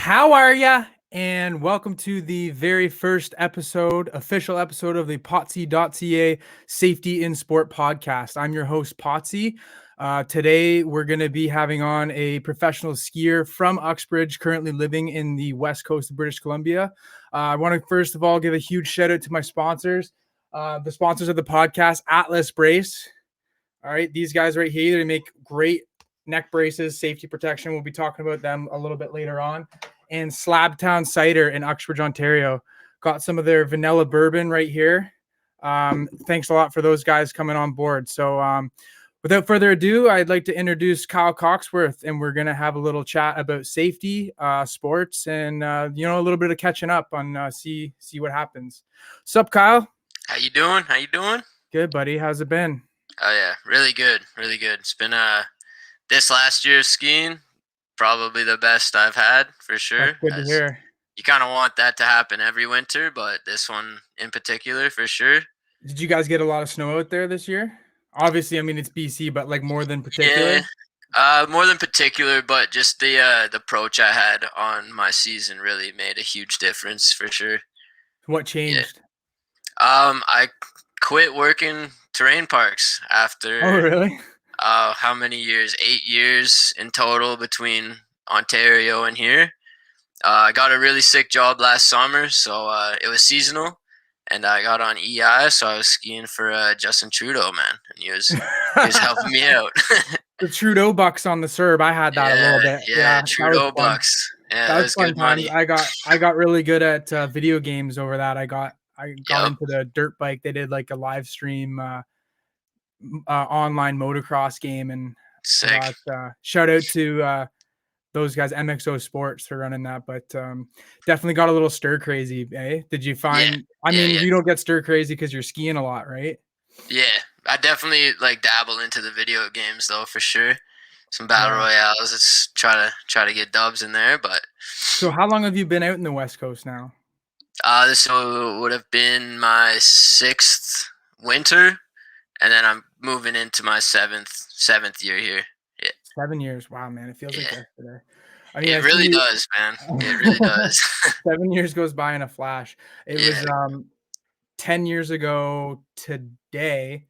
How are ya? And welcome to the very first official episode of the Potsy.ca Safety in Sport podcast. I'm your host, Potsy. Today, we're going to be having on a professional skier from Uxbridge, currently living in the west coast of British Columbia. I want to first of all give a huge shout out to my sponsors, the sponsors of the podcast, Atlas Brace. All right, these guys right here, they make great neck braces, safety protection. We'll be talking about them a little bit later on. And Slabtown Cider in Uxbridge, Ontario. Got some of their vanilla bourbon right here. Thanks a lot for those guys coming on board. So without further ado, I'd like to introduce Kyle Coxworth, and we're going to have a little chat about safety, sports, and a little bit of catching up on see what happens. Sup, Kyle? How you doing? How you doing? Good, buddy. How's it been? Oh yeah, really good, really good. It's been this last year's skiing probably the best I've had for sure. That's good to As hear. you kind of want that to happen every winter, but this one in particular for sure. Did you guys get a lot of snow out there this year? Obviously, I mean it's BC, but like more than particular. Yeah, more than particular, but just the approach I had on my season really made a huge difference for sure. What Yeah. changed? I quit working terrain parks Oh, after really? how many years? 8 years in total between Ontario and here. I got a really sick job last summer, so it was seasonal, and I got on EI, so I was skiing for Justin Trudeau, man, and he was helping me out. The Trudeau bucks on the Serb. I had that a little bit. Yeah, That was Trudeau fun. bucks. Yeah, That that was was fun good times. money. I got really good at video games over that. I got Yep, into the dirt bike. They did like a live stream online motocross game, and I sick. got shout out to those guys, MXO Sports, for running that. But definitely got a little stir crazy. Did you Yeah, find? I yeah, mean, yeah, you don't get stir crazy because you're skiing a lot, right? yeah. I definitely like dabble into the video games though, for sure. Some battle Yeah. royales. Let's try to get dubs in there, but So how long have you been out in the West Coast now? this would have been my sixth winter, and then I'm moving into my seventh year here. Yeah, 7 years. Wow, man, it feels like yeah. yesterday. I mean, I It see really you. does, man. It really does. 7 years goes by in a flash. It was Yeah. 10 years ago today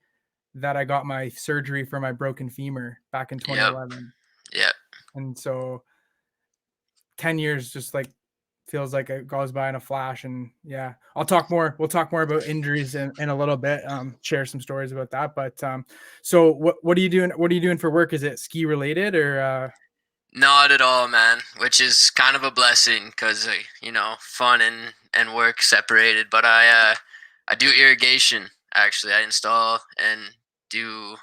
that I got my surgery for my broken femur back in Yep. 2011, Yep. and so 10 years just like feels like it goes by in a flash. And yeah, we'll talk more about injuries in a little bit, share some stories about that. But so what are you doing, for work? Is it ski related or Not at all, man. Which is kind of a blessing because fun and work separated. But I do irrigation. Actually, I install and do,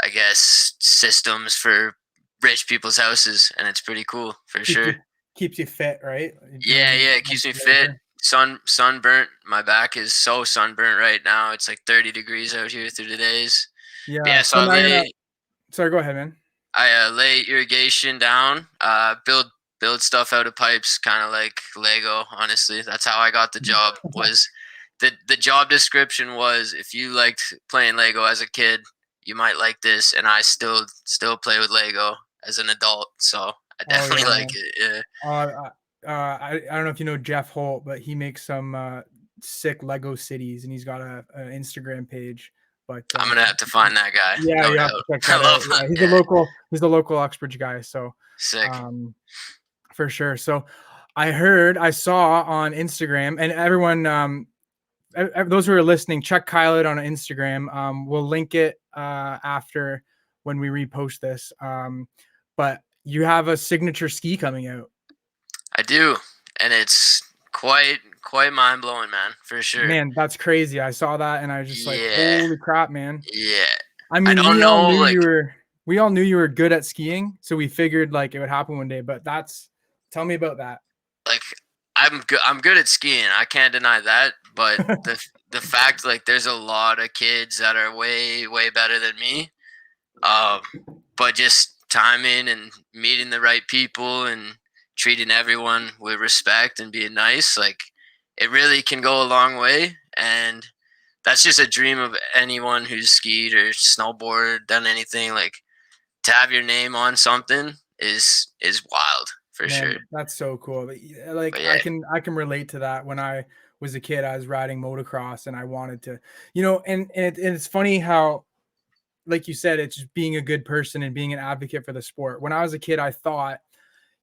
I guess, systems for rich people's houses, and it's pretty cool for keeps sure. you keeps you fit, right? Yeah, Doing yeah, it keeps me fit. Sunburnt. My back is so sunburnt right now. It's like 30 degrees out here through the days. But Yeah, yeah, so so now you're not. Sorry, go ahead, man. I lay irrigation down, build stuff out of pipes, kind of like Lego. Honestly, that's how I got the job. Was the job description was, if you liked playing Lego as a kid, you might like this, and I still play with Lego as an adult, so I Oh definitely yeah, like man. it. Yeah. I don't know if you know Jeff Holt, but he makes some sick Lego cities, and he's got an Instagram page. But I'm gonna have to find that guy, yeah, no you have to doubt. check I that out. love Yeah, him. Yeah, he's a local Uxbridge guy, so sick. um, for sure. So I saw on Instagram, and everyone, those who are listening, check Kyle out on Instagram. We'll link it after when we repost this. But you have a signature ski coming out. I do, and it's quite mind blowing, man, for sure. Man, that's crazy. I saw that and I was just like, Yeah, holy crap, man. yeah. I I mean, don't know, like we all knew you were good at skiing, so we figured like it would happen one day, but tell me about that. like I'm good at skiing. I can't deny that. But the fact, like, there's a lot of kids that are way better than me. Um, but just timing and meeting the right people and treating everyone with respect and being nice, like, it really can go a long way. And that's just a dream of anyone who's skied or snowboarded, done anything. Like, to have your name on something is wild for sure. Man, that's so cool. Like But yeah, I can relate to that. When I was a kid, I was riding motocross and I wanted to, and it's funny how, like you said, it's just being a good person and being an advocate for the sport. When I was a kid, I thought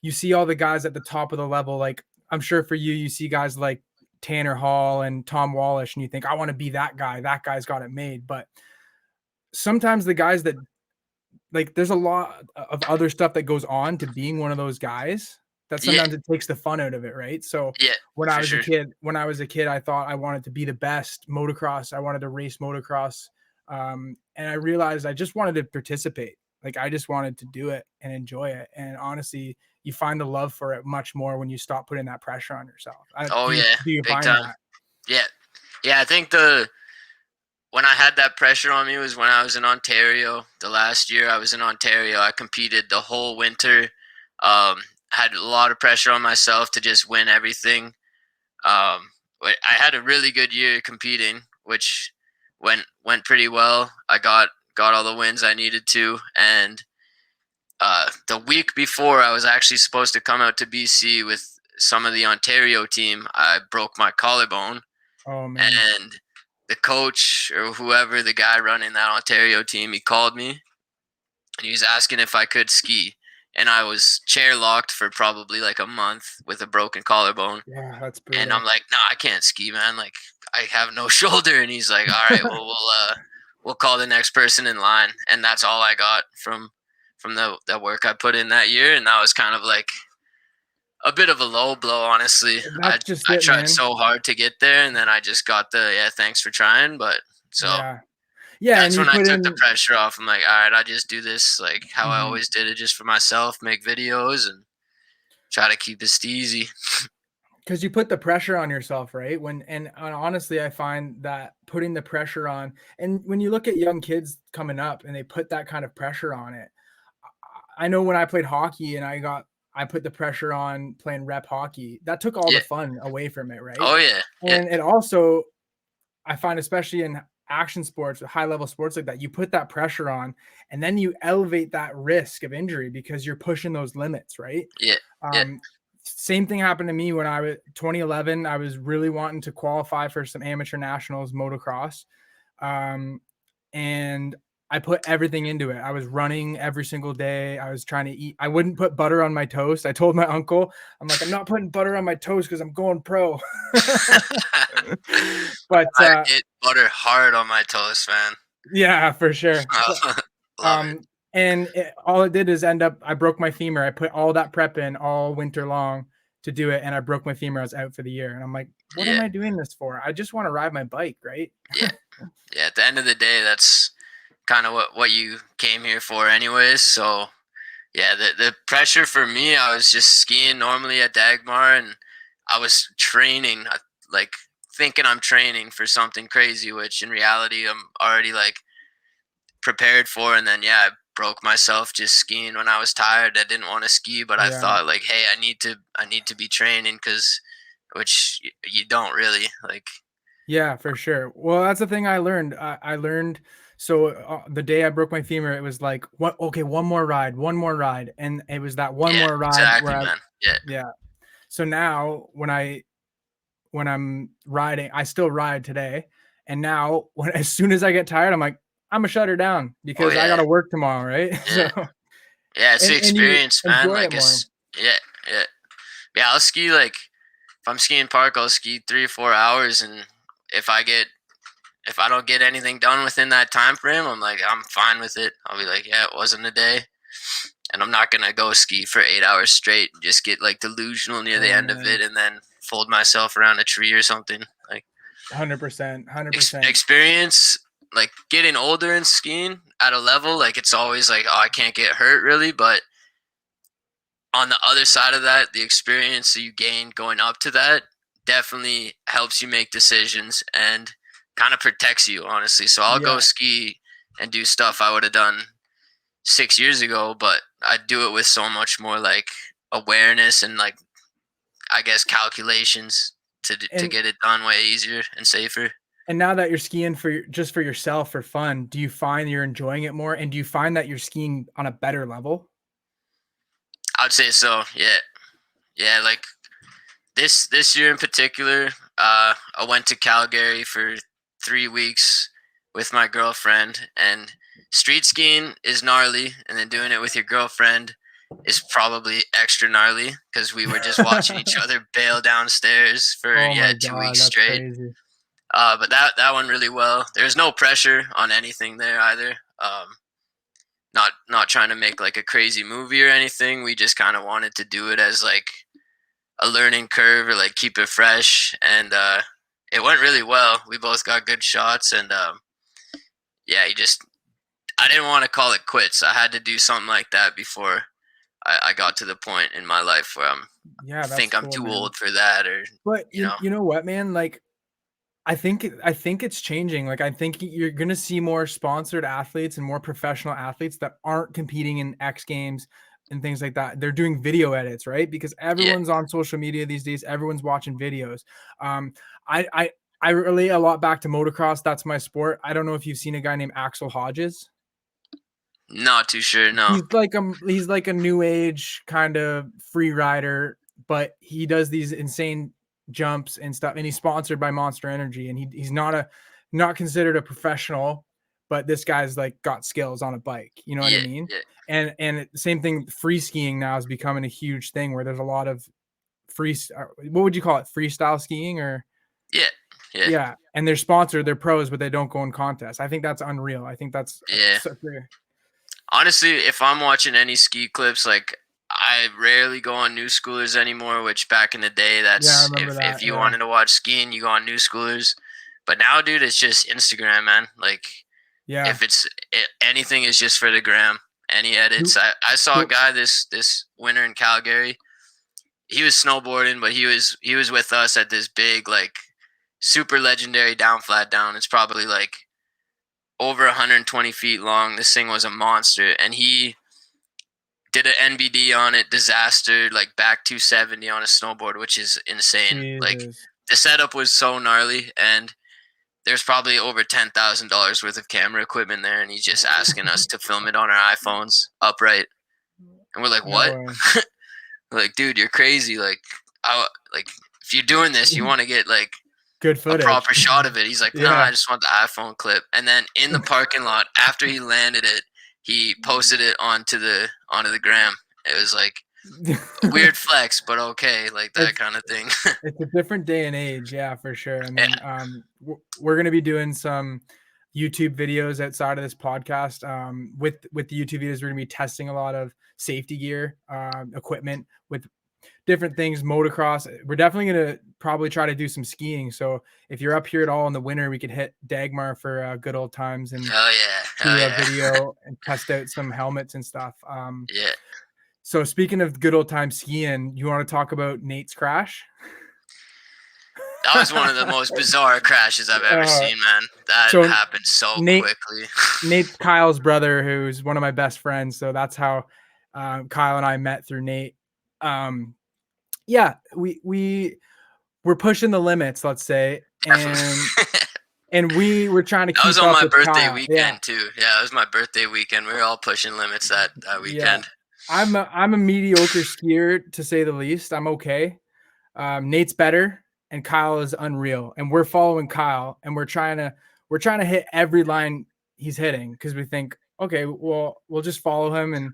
you see all the guys at the top of the level. Like I'm sure for you, you see guys like Tanner Hall and Tom Wallish, and you think, I want to be that guy. That guy's got it made. But sometimes the guys that, like, there's a lot of other stuff that goes on to being one of those guys that yeah, sometimes it takes the fun out of it, right? So yeah, for sure. when I was a kid, I thought I wanted to be the best motocross. I wanted to race motocross. And I realized I just wanted to participate. Like I just wanted to do it and enjoy it. And honestly, you find the love for it much more when you stop putting that pressure on yourself. Oh yeah, Do you big find time. that? Yeah, yeah. I think the when I had that pressure on me was when I was in Ontario. The last year I was in Ontario, I competed the whole winter. Had a lot of pressure on myself to just win everything. I had a really good year competing, which went pretty well. I got all the wins I needed to, and the week before I was actually supposed to come out to BC with some of the Ontario team. I broke my collarbone, Oh man. and the coach or whoever, the guy running that Ontario team, he called me and he was asking if I could ski. And I was chair locked for probably like a month with a broken collarbone. Yeah, that's And I'm brutal. like, no, I can't ski, man. Like, I have no shoulder. And he's like, all right, well, we'll call the next person in line. And that's all I got from the work I put in that year. And that was kind of like a bit of a low blow, honestly. I That's just I it, tried man. so hard to get there, and then I just got the yeah, thanks for trying. But so Yeah. Yeah, and that's you when I put took the in pressure off. I'm like, all right, I just do this like how I mhm. always did it, just for myself, make videos, and try to keep it steezy. Because you put the pressure on yourself, right? And honestly, I find that putting the pressure on, and when you look at young kids coming up and they put that kind of pressure on it, I know when I played hockey and I put the pressure on playing rep hockey, that took all the Yeah. fun away from it, right? Oh yeah. Yeah. And it also, I find, especially in action sports, high level sports like that, you put that pressure on and then you elevate that risk of injury because you're pushing those limits, right? Yeah. Yeah. Um, Same thing happened to me when I was 2011. I was really wanting to qualify for some amateur nationals motocross. Um, and I put everything into it. I was running every single day. I was trying to eat. I wouldn't put butter on my toast. I told my uncle, I'm like, I'm not putting butter on my toast because I'm going pro. But I get butter hard on my toast, man. yeah, for sure. Love it. And all it did is end up, I broke my femur. I put all that prep in all winter long to do it, and I broke my femur. I was out for the year, and I'm like, what am Yeah. I doing this for? I just want to ride my bike, right? Yeah. Yeah. At the end of the day, that's kind of what you came here for, anyways. So yeah, the pressure for me, I was just skiing normally at Dagmar, and I was training, like thinking I'm training for something crazy, which in reality I'm already like prepared for. And then yeah, I broke myself just skiing when I was tired. I didn't want to ski, but I Yeah. thought like, hey, I need to be training because which you don't really like. Yeah, for sure. Well, that's the thing I learned. I learned, so the day I broke my femur, it was like, what? Okay, one more ride, and it was that one Yeah, more ride exactly, where I, man. Yeah, yeah. So now when I'm riding, I still ride today, and now when as soon as I get tired, I'm like, I'm gonna shut her down oh because I yeah, got to work tomorrow, right? yeah, So yeah. It's the and you experience, man. enjoy it Like more. it's yeah, yeah, yeah. I'll ski like if I'm skiing park, I'll ski 3 or 4 hours, and if I get if I don't get anything done within that time frame, I'm like I'm fine with it. I'll be like, yeah, it wasn't a day, and I'm not gonna go ski for 8 hours straight and just get like delusional near the Oh end of man, it, and then fold myself around a tree or something. Like 100%, 100%. experience, like getting older and skiing at a level, like it's always like, oh, I can't get hurt really, but on the other side of that, the experience that you gain going up to that definitely helps you make decisions and kind of protects you, honestly. So I'll go Yeah, ski and do stuff I would have done 6 years ago, but I do it with so much more like awareness and like I guess calculations to and get it done way easier and safer. and now that you're skiing for just for yourself for fun, do you find you're enjoying it more, and do you find that you're skiing on a better level? I'd say so. Yeah. Yeah, like this year in particular, I went to Calgary for 3 weeks with my girlfriend, and street skiing is gnarly, and then doing it with your girlfriend is probably extra gnarly because we were just watching each other bail downstairs for Oh my 2 weeks god, that's straight. crazy. But that went really well. There's no pressure on anything there either. Not trying to make like a crazy movie or anything. We just kind of wanted to do it as like a learning curve or like keep it fresh, and it went really well. We both got good shots, and yeah, you just I didn't want to call it quits. I had to do something like that before I got to the point in my life where Yeah, that's think I'm cool, too man. old for that, or But you know. you know what, man? Like I think it's changing. Like I think you're gonna see more sponsored athletes and more professional athletes that aren't competing in X Games and things like that. They're doing video edits, right? Because Yeah, everyone's on social media these days. Everyone's watching videos. Um, I I I relate a lot back to motocross. That's my sport. I don't know if you've seen a guy named Axel Hodges. not too sure. No. He's like a new age kind of free rider, but he does these insane jumps and stuff, and he's sponsored by Monster Energy, and he's not considered a professional, but this guy's like got skills on a bike. You know what I Yeah, mean? yeah, And same thing. Free skiing now is becoming a huge thing where there's a lot of what would you call it? Freestyle skiing or yeah, yeah, yeah, and they're sponsored, they're pros, but they don't go in contests. I think that's unreal. I think that's yeah. such a Honestly, if I'm watching any ski clips, like I rarely go on New Schoolers anymore. Which back in the day, yeah, I that's remember if that. you Yeah. wanted to watch skiing, you go on New Schoolers. But now, dude, it's just Instagram, man. Like Yeah. if anything is just for the gram. Any edits. You I saw a you guy this winter in Calgary. He was snowboarding, but he was with us at this big like super legendary down flat down. It's probably like over 120 feet long. This thing was a monster, and he did an NBD on it, disaster, like back 270 on a snowboard, which is insane. Like Jesus. the setup was so gnarly, and there's probably over $10,000 worth of camera equipment there, and he's just asking us to film it on our iPhones upright, and we're like, No what? way. We're like, dude, you're crazy. Like if you're doing this, you want to get like Good a footage. proper shot of it. He's like, nah, Yeah. I just want the iPhone clip. And then in the parking lot, after he landed it, he posted it onto the gram. It was like a weird flex, but okay, like that It's kind of thing. it's a different day and age, yeah, for sure. I Yeah. mean, we're gonna be doing some YouTube videos outside of this podcast. With the YouTube videos, we're gonna be testing a lot of safety gear, equipment with different things, motocross. We're definitely gonna probably try to do some skiing. So if you're up here at all in the winter, we could hit Dagmar for good old times and Hell yeah. Hell do a yeah. video and test out some helmets and stuff. Yeah. So speaking of good old time skiing, you want to talk about Nate's crash? That was one of the most bizarre crashes I've ever uh, seen, man. That so happened so Nate quickly. Nate's Kyle's brother, who's one of my best friends. So that's how Kyle and I met through Nate. Um, yeah, we were pushing the limits, let's say, and Definitely. we were trying to That was keep on up my with birthday Kyle. Yeah, weekend too. Yeah, it was my birthday weekend. We were all pushing limits that yeah. weekend. I'm a mediocre skier to say the least. I'm okay. Nate's better, and Kyle is unreal. And we're following Kyle, and we're trying to hit every line he's hitting because we think, okay, well, we'll just follow him. And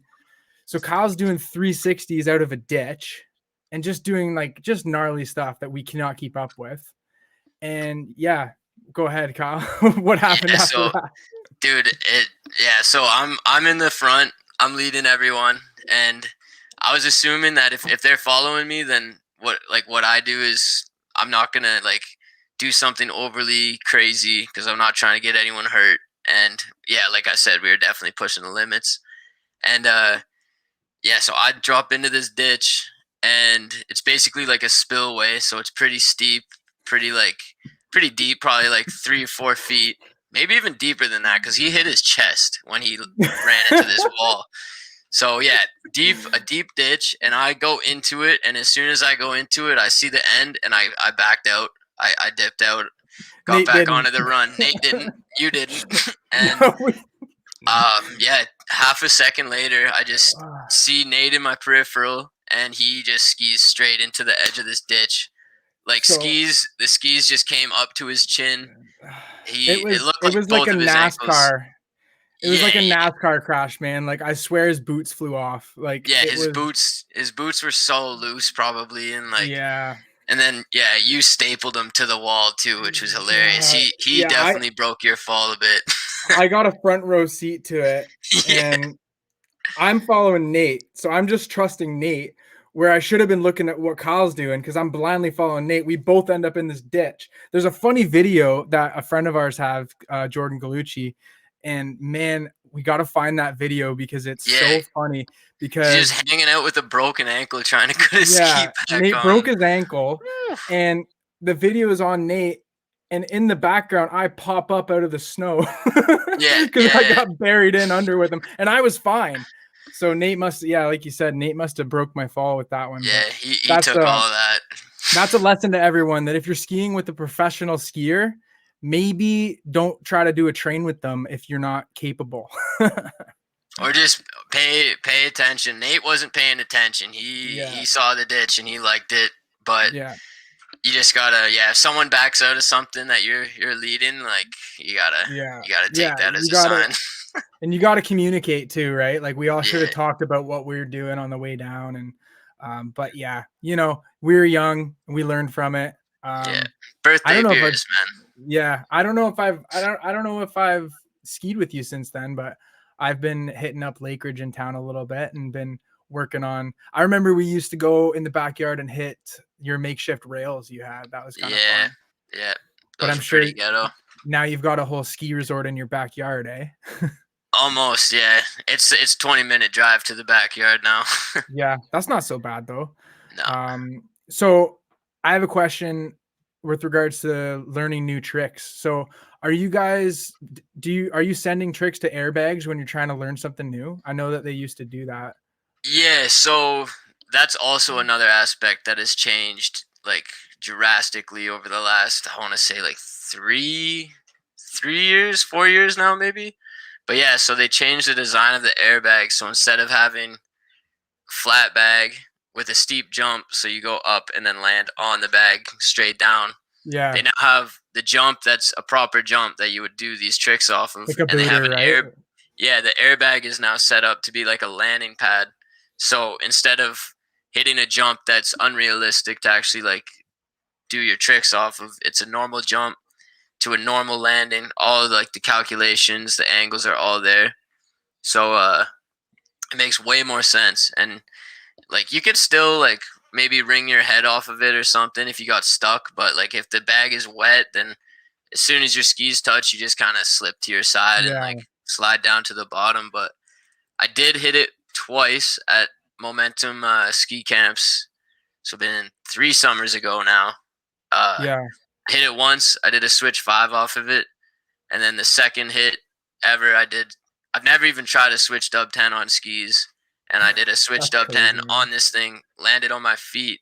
so Kyle's doing 360s out of a ditch, and just doing like just gnarly stuff that we cannot keep up with. And yeah, go ahead, Kyle. What happened Yeah, after so that? dude, so I'm in the front. I'm leading everyone, and I was assuming that if they're following me, then what I do is I'm not gonna like do something overly crazy because I'm not trying to get anyone hurt. And yeah, like I said, we were definitely pushing the limits. And yeah, so I drop into this ditch, and it's basically like a spillway, so it's pretty steep, pretty like pretty deep, probably like 3 or 4 feet, maybe even deeper than that, because he hit his chest when he ran into this wall. So yeah, a deep ditch, and I go into it, and as soon as I go into it, I see the end, and I backed out. I dipped out, got Nate back didn't. onto the run. Nate didn't, you didn't, and No, yeah, half a second later, I just ah, see Nate in my peripheral, and he just skis straight into the edge of this ditch. Like So the skis just came up to his chin. it It was looked it like was like a both of his ankles. NASCAR. It was Yeah, like a NASCAR crash, man. Like I swear his boots flew off. Like yeah, it was his boots were so loose probably, and like, yeah. and then yeah, you stapled him to the wall too, which was hilarious. Yeah. He Yeah, definitely broke your fall a bit. I got a front row seat to it, Yeah, and I'm following Nate, so I'm just trusting Nate where I should have been looking at what Kyle's doing because I'm blindly following Nate. We both end up in this ditch. There's a funny video that a friend of ours have, Jordan Galucci, and man, we got to find that video because it's yeah. so funny. He's just Because hanging out with a broken ankle, trying to get his ski yeah, back Nate on. broke his ankle, Whew. and the video is on Nate. And in the background, I pop up out of the snow Yeah, because I yeah, got buried in under with him, and I was fine. So Nate must, yeah, like you said, Nate must have broke my fall with that one. But yeah. He that's took a all of that. that's a lesson to everyone that if you're skiing with a professional skier, maybe don't try to do a train with them if you're not capable. Or just pay attention. Nate wasn't paying attention. Yeah, He saw the ditch and he liked it, but yeah, you just gotta, yeah. If someone backs out of something that you're leading, like yeah, you gotta yeah. take that as You a got it. sign. And you got to communicate too, right? Like we all should have Yeah, talked about what we were doing on the way down. And but yeah, we were young and we learned from it. yeah. um I Birthday don't know if I've beers, man. yeah, I don't know if I've skied with you since then, but I've been hitting up Lake Ridge in town a little bit and been working on. I remember we used to go in the backyard and hit your makeshift rails you had. That was kind of Yeah, fun. yeah. But Those I'm are pretty sure ghetto. now you've got a whole ski resort in your backyard, eh? Almost, yeah. It's 20-minute drive to the backyard now. Yeah, that's not so bad though. No. So I have a question with regards to learning new tricks. So are you guys are you sending tricks to airbags when you're trying to learn something new? I know that they used to do that. Yeah, so that's also another aspect that has changed like drastically over the last, I want to say, like 3 years, 4 years now maybe. But yeah, so they changed the design of the airbag. So instead of having flat bag with a steep jump, so you go up and then land on the bag straight down, they Yeah, now have the jump that's a proper jump that you would do these tricks off of, like a and they have booter, an right? air. Yeah, the airbag is now set up to be like a landing pad. So instead of hitting a jump that's unrealistic to actually like do your tricks off of, it's a normal jump to a normal landing. All of like the calculations, the angles are all there. So it makes way more sense. And like you could still like maybe wring your head off of it or something if you got stuck, but like if the bag is wet, then as soon as your skis touch, you just kind of slip to your side and Yeah, like slide down to the bottom. But I did hit it twice at Momentum ski camps. So been 3 summers ago now. yeah. I hit it once. I did a switch 5 off of it, and then the second hit ever I did. I've never even tried a switch dub 10 on skis, and I did a switch That's dub 10 crazy, man. on this thing. Landed on my feet,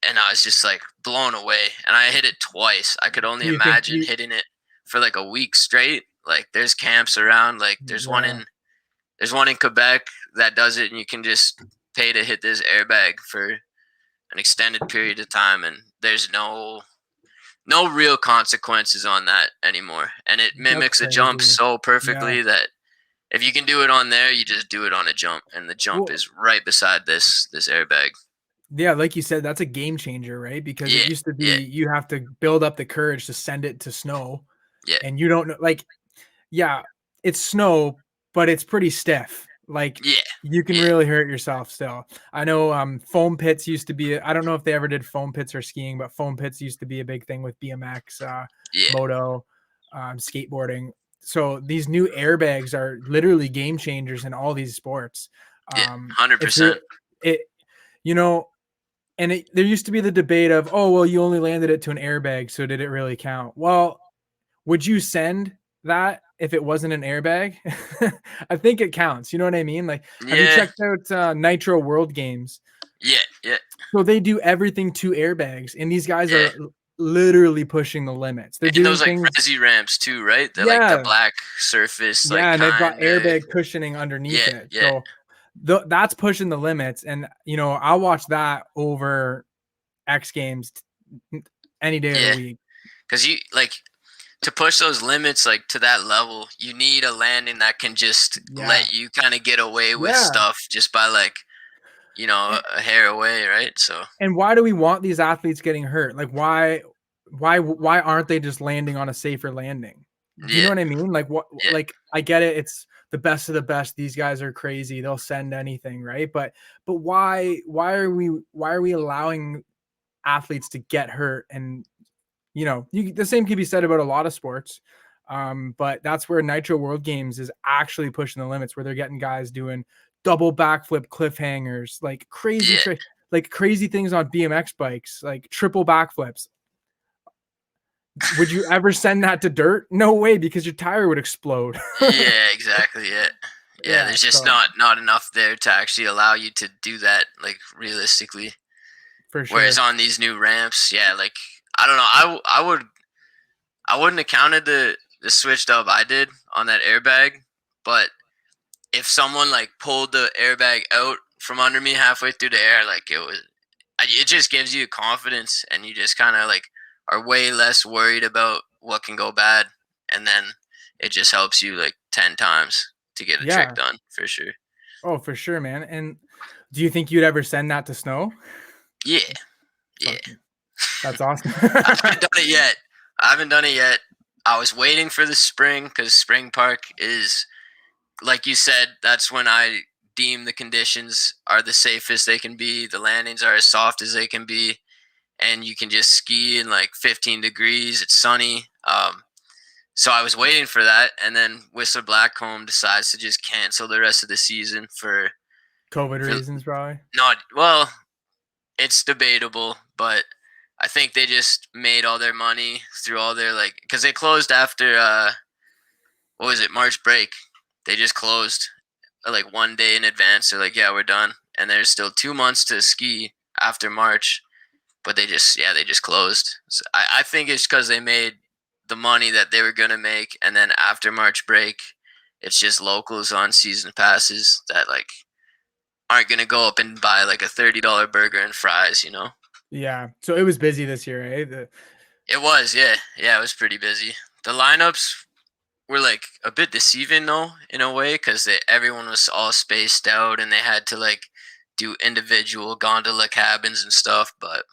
and I was just like blown away. And I hit it twice. I could only Do you think imagine you hitting it for like a week straight. Like there's camps around. Like yeah, there's one in Quebec that does it, and you can just pay to hit this airbag for an extended period of time, and there's no real consequences on that anymore. And it that's mimics a jump crazy. so Yeah. perfectly that if you can do it on there, you just do it on a jump, and the jump Well, is right beside this airbag. yeah, like you said, that's a game changer, right? Because it Yeah, used to yeah, be you have to build up the courage to send it to snow yeah, and you don't know like yeah, it's snow, but it's pretty stiff. Like yeah, you can yeah, really hurt yourself still. I know foam pits used to be I don't know if they ever did foam pits or skiing, but foam pits used to be a big thing with BMX, yeah, moto, skateboarding. So these new airbags are literally game changers in all these sports. yeah, It's 100%. it you know and there used to be the debate of, oh, well, you only landed it to an airbag, so did it really count? Well, would you send that if it wasn't an airbag? I think it counts. You know what I mean? Like, have you Yeah, checked out Nitro World Games? yeah, yeah, So they do everything to airbags, and these guys yeah. are literally pushing the limits. They're And doing those like things, resi ramps too, right? They're like the yeah, black surface, like yeah, and they've got kind of. airbag cushioning underneath Yeah, it. yeah, So that's pushing the limits. And I'll watch that over X Games any day of the Yeah, week. because you like to push those limits like to that level. You need a landing that can just Yeah. let you kind of get away with Yeah. stuff just by like a hair away, right? So And why do we want these athletes getting hurt? Like why aren't they just landing on a safer landing? Do you know yeah, what I mean? Like what yeah, like I get it, it's the best of the best. These guys are crazy. They'll send anything, right? But why are we allowing athletes to get hurt? And the same can be said about a lot of sports. But that's where Nitro World Games is actually pushing the limits, where they're getting guys doing double backflip cliffhangers, like yeah. like crazy things on BMX bikes, like triple backflips. Would you ever send that to dirt? No way, because your tire would explode. Yeah, exactly. Yeah, yeah. Yeah, There's just so not enough there to actually allow you to do that like realistically. for Whereas sure. on these new ramps, yeah, like I don't know, I wouldn't have counted the switched up I did on that airbag, but if someone like pulled the airbag out from under me halfway through the air, like it just gives you confidence, and you just kind of like are way less worried about what can go bad, and then it just helps you like 10 times to get a trick Yeah. done for sure. Oh, for sure, man. And do you think you'd ever send that to snow? Yeah, yeah. Fucking, that's awesome. I haven't done it yet. I haven't done it yet. I was waiting for the spring because spring park is, like you said, that's when I deem the conditions are the safest they can be. The landings are as soft as they can be, and you can just ski in like 15 degrees. It's sunny. So I was waiting for that, and then Whistler Blackcomb decides to just cancel the rest of the season COVID for reasons, probably. not well. It's debatable, but I think they just made all their money through all their like because they closed after what was it, March break. They just closed like one day in advance. They're like, yeah, we're done, and there's still 2 months to ski after March, but they just closed. So I think it's because they made the money that they were gonna make, and then after March break, it's just locals on season passes that like aren't gonna go up and buy like a $30 burger and fries. Yeah. So it was busy this year, eh? It was, yeah, yeah, it was pretty busy. The lineups were like a bit deceiving though, in a way, because everyone was all spaced out and they had to like do individual gondola cabins and stuff. But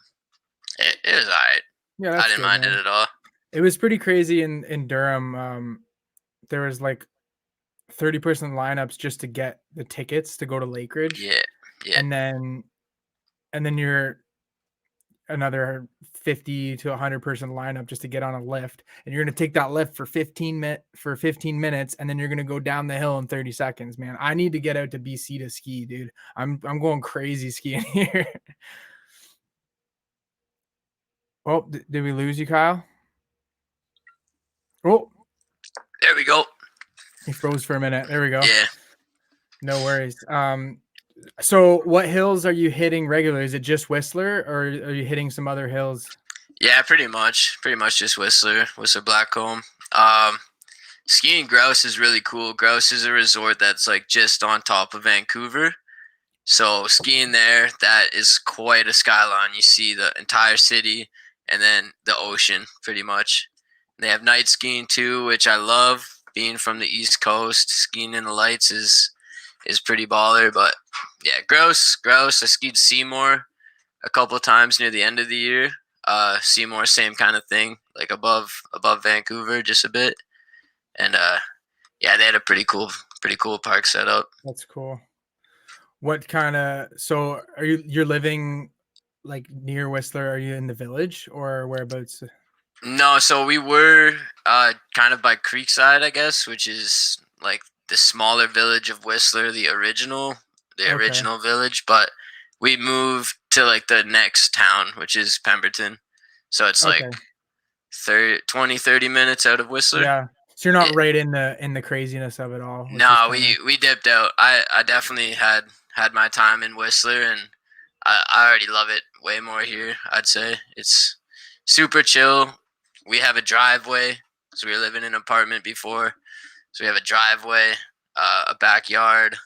it was alright. Yeah, I that's didn't good, mind it man. at all. It was pretty crazy in Durham. There was like 30-person lineups just to get the tickets to go to Lake Ridge, Yeah, yeah, and then you're another 50 to 100-person lineup just to get on a lift, and you're gonna take that lift for 15 minutes, and then you're gonna go down the hill in 30 seconds. Man, I need to get out to BC to ski, dude. I'm going crazy skiing here. Oh, did we lose you, Kyle? Oh, there we go. he froze for a minute. There we go. Yeah, No worries. So what hills are you hitting regularly? Is it just Whistler, or are you hitting some other hills? yeah, pretty much just Whistler Blackcomb. Skiing Grouse is really cool. Grouse is a resort that's like just on top of Vancouver. So skiing there, that is quite a skyline. You see the entire city and then the ocean pretty much. They have night skiing too, which I love. Being from the East Coast, skiing in the lights is pretty baller. But yeah, gross. I skied Seymour a couple of times near the end of the year. Seymour, same kind of thing, like above Vancouver, just a bit. And yeah, they had a pretty cool park setup. That's cool. What kind of so you're living like near Whistler? Are you in the village or whereabouts? No, so we were kind of by Creekside, I guess, which is like the smaller village of Whistler, the Okay. original village. But we moved to like the next town, which is Pemberton. So it's like Okay. 30 minutes out of Whistler. Yeah. So you're Yeah. not right in the craziness of it all, which is No, kind of we dipped out. I definitely had my time in Whistler, and I already love it way more here. I'd say it's super chill. We have a driveway because we were living in an apartment before, so we have a driveway, a backyard.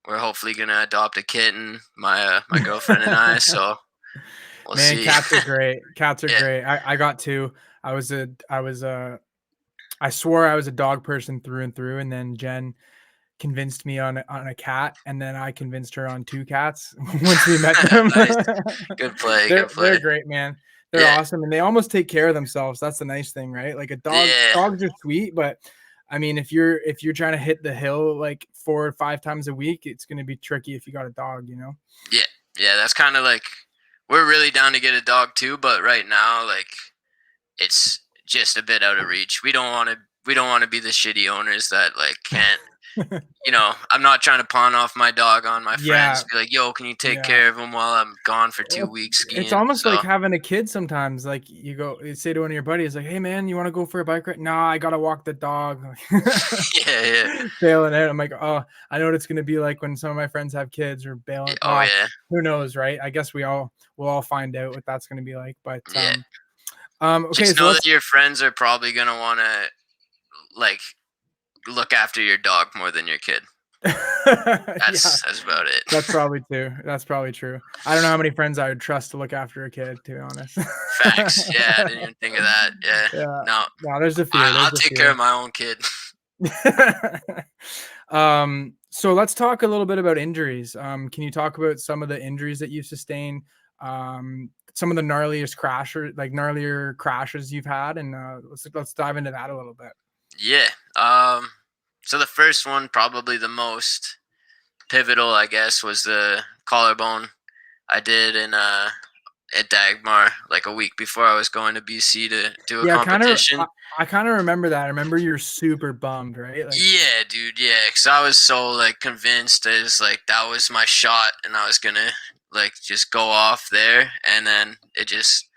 we're hopefully gonna adopt a kitten, my girlfriend and I. So we'll Man, see. cats are great. Cats are Yeah. great. I got two. I swore I was a dog person through and through, and then Jen convinced me on a cat, and then I convinced her on two cats once we met them. Nice. Good play. Good They're play. great, man. They're Yeah. awesome, and they almost take care of themselves. That's the nice thing, right? Like a dog, Yeah. dogs are sweet, but I mean, if you're trying to hit the hill like 4 or 5 times a week, it's gonna be tricky if you got a dog, you know? Yeah. Yeah. That's kind of like we're really down to get a dog too, but right now, like it's just a bit out of reach. We don't want to be the shitty owners that like can't. I'm not trying to pawn off my dog on my friends. Yeah, Be like, yo, can you take yeah. care of him while I'm gone for Well, 2 weeks it's skiing? almost like So having a kid sometimes. Like you say to one of your buddies, like, "Hey man, you want to go for a bike ride?" "No, I gotta walk the dog." yeah, yeah, Bailing out. I'm like, oh, I know what it's gonna be like when some of my friends have kids or bailing. oh Well, yeah, who knows, right? I guess we'll all find out what that's gonna be like. But yeah. okay, Just so know that let's your friends are probably gonna want to like look after your dog more than your kid. yeah, That's about it. that's probably true. That's probably true. I don't know how many friends I would trust to look after a kid, to be honest. Facts. Yeah, I didn't even think of that. Yeah. Yeah. No, No, there's a few. I'll There's a take care of few. my own kid. So let's talk a little bit about injuries. Can you talk about some of the injuries that you've sustained? Some of the gnarlier crashes you've had, and let's dive into that a little bit. Yeah. So the first one, probably the most pivotal, I guess, was the collarbone I did at Dagmar like a week before I was going to BC to do a Yeah, competition. I kind of remember that. I remember you're super bummed, right? Like, Yeah, dude. Yeah, because I was so like convinced it was like that was my shot, and I was gonna like just go off there, and then it just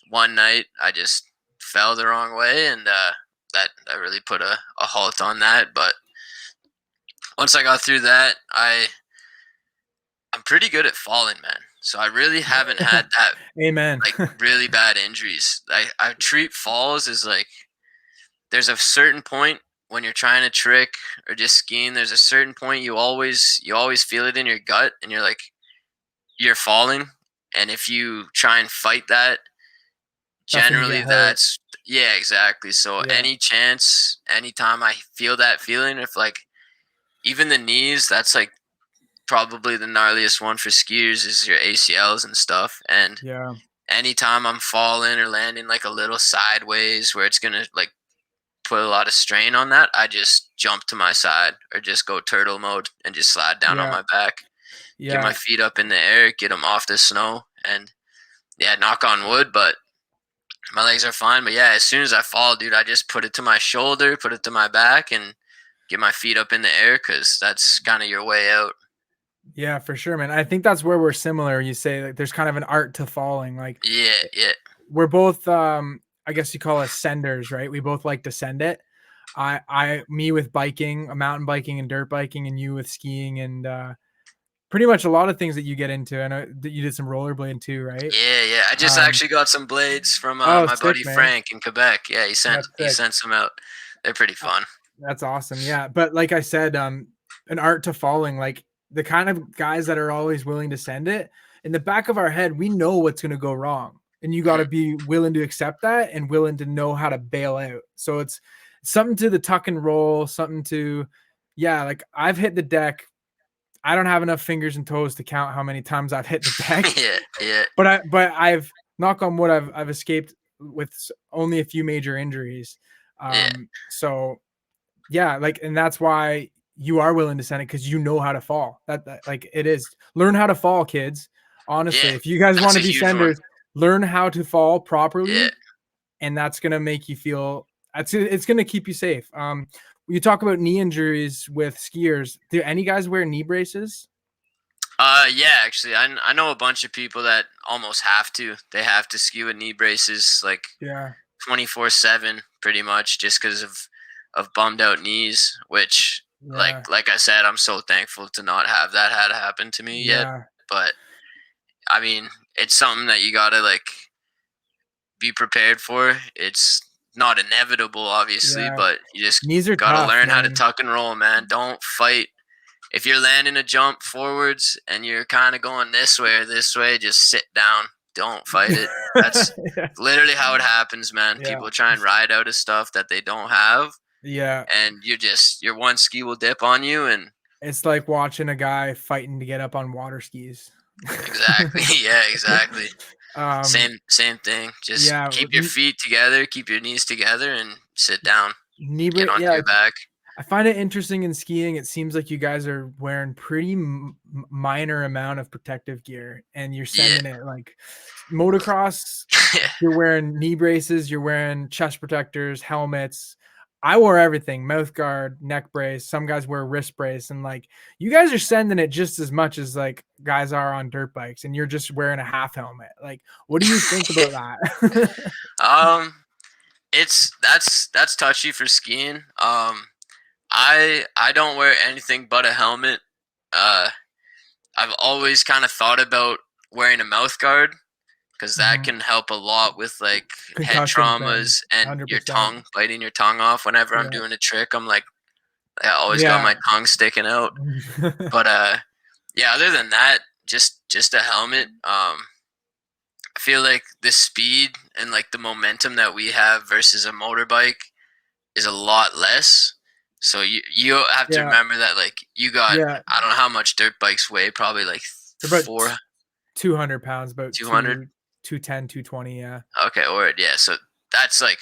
one night I just fell the wrong way, and that really put a halt on that. But once I got through that, I'm pretty good at falling, man. So I really haven't had that amen. like really bad injuries. I treat falls as like there's a certain point when you're trying to trick or just skiing. There's a certain point you always feel it in your gut, and you're like you're falling, and if you try and fight that, That's when you generally get hurt. that's yeah, exactly. So Yeah, anytime I feel that feeling, if like even the knees, that's like probably the gnarliest one for skiers is your ACLs and stuff. And yeah, anytime I'm falling or landing like a little sideways where it's gonna like put a lot of strain on that, I just jump to my side or just go turtle mode and just slide down on yeah, my back, get my yeah. feet up in the air, get them off the snow, and yeah, knock on wood, but my legs are fine. But yeah, as soon as I fall, dude, I just put it to my shoulder, put it to my back, and get my feet up in the air because that's kind of your way out. Yeah, for sure, man. I think that's where we're similar. You say like there's kind of an art to falling. Like Yeah, yeah, we're both I guess you call us senders, right? We both like to send it. Me with biking, mountain biking and dirt biking, and you with skiing and pretty much a lot of things that you get into. I know that you did some rollerblading too, right? yeah, yeah. I just Um actually got some blades from oh, my sick, buddy man. Frank in Quebec. Yeah, he sent That's he sick. sent some out. They're pretty Uh, fun. That's awesome. Yeah. But like I said, an art to falling, like the kind of guys that are always willing to send it in the back of our head, we know what's going to go wrong. And you got Mhm. to be willing to accept that and willing to know how to bail out. So it's something to the tuck and roll, something to, yeah, like I've hit the deck. I don't have enough fingers and toes to count how many times I've hit the deck, Yeah, yeah, but I've knock on wood, I've escaped with only a few major injuries. yeah, So yeah, like, and that's why you are willing to send it because you know how to fall. Like it is. Learn how to fall, kids. yeah. Honestly, if you guys want That's to a be huge one. senders, learn how to fall Yeah. properly, and that's gonna make you feel. It's gonna keep you safe. You talk about knee injuries with skiers. Do any guys wear knee braces? Yeah. Actually, I know a bunch of people that almost have to. They have to ski with knee braces like Yeah, 24/7, pretty much, just because of bummed out knees. Which, yeah, like I said, I'm so thankful to not have that had happen to me yet. yeah, But I mean, it's something that you gotta like be prepared for. It's not inevitable, obviously, yeah. but you just Knees are gotta tough, learn how to man. tuck and roll, man. Don't fight if you're landing a jump forwards and you're kind of going this way or this way, just sit down. Don't fight it. That's Yeah. literally how it happens, man. Yeah. People try and ride out of stuff that they don't have, Yeah. and your one ski will dip on you, and It's like watching a guy fighting to get up on water skis. exactly, yeah, exactly. Um, Same thing. Just yeah, keep your feet together, keep your knees together, and sit down. knee Get brace. onto Yeah, your back. I find it interesting in skiing. It seems like you guys are wearing pretty minor amount of protective gear, and you're Yeah. sending it like motocross. Yeah. You're wearing knee braces, you're wearing chest protectors, helmets. I wore everything: mouth guard, neck brace. Some guys wear wrist brace, and like you guys are sending it just as much as like guys are on dirt bikes, and you're just wearing a half helmet. Like, what do you think about that? um, that's touchy for skiing. I don't wear anything but a helmet. Uh, I've always kind of thought about wearing a mouth guard because that Mhm. can help a lot with like head Concussion thing, traumas and your 100%. tongue, biting your tongue off. Whenever I'm Yeah, doing a trick, I'm like, I always got yeah. my tongue sticking out. But yeah. Other than that, just a helmet. I feel like the speed and like the momentum that we have versus a motorbike is a lot less. So you have to Yeah, remember that like you got, yeah. I don't know how much dirt bikes weigh, probably like They're about four 200 pounds, about 200. 210, 220. Yeah. Okay, or yeah, so that's like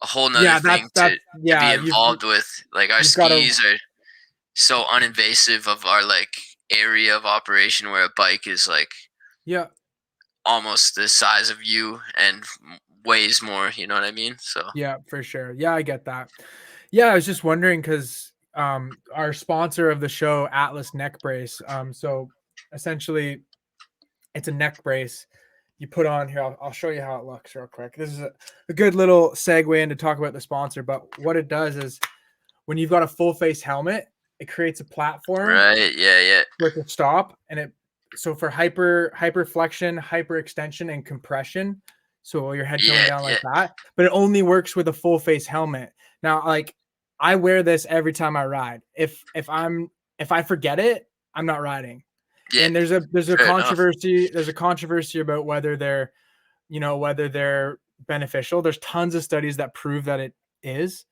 a whole nother Yeah, thing that's to be yeah, involved with. Like our you've gotta skis are so uninvasive of our like area of operation where a bike is like yeah, almost the size of you and weighs more, you know what I mean? So yeah, for sure. Yeah, I get that. Yeah, I was just wondering because our sponsor of the show, Atlas Neck Brace, so essentially it's a neck brace you put on here. I'll show you how it looks real quick. This is a good little segue in to talk about the sponsor, but what it does is when you've got a full face helmet, it creates a platform right, yeah, yeah. for it to stop, and it so for hyperflexion, hyperextension, and compression. So your head coming Yeah, down like yeah, that, but it only works with a full face helmet. Now, like I wear this every time I ride. If I forget it, I'm not riding. yeah. And Fair enough. there's a controversy about whether they're whether they're beneficial. There's tons of studies that prove that it is.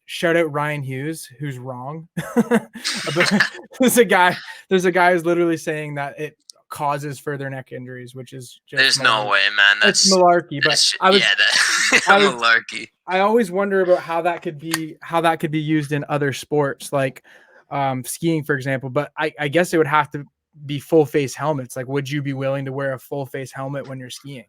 Shout out Ryan Hughes, who's wrong. But there's a guy, who's literally saying that it causes further neck injuries, which is just There's no malarkey. way, man. It's malarkey. But Yeah, that I was malarkey. I always wonder about how that could be used in other sports, like skiing, for example. But I guess it would have to be full face helmets. Like, would you be willing to wear a full face helmet when you're skiing?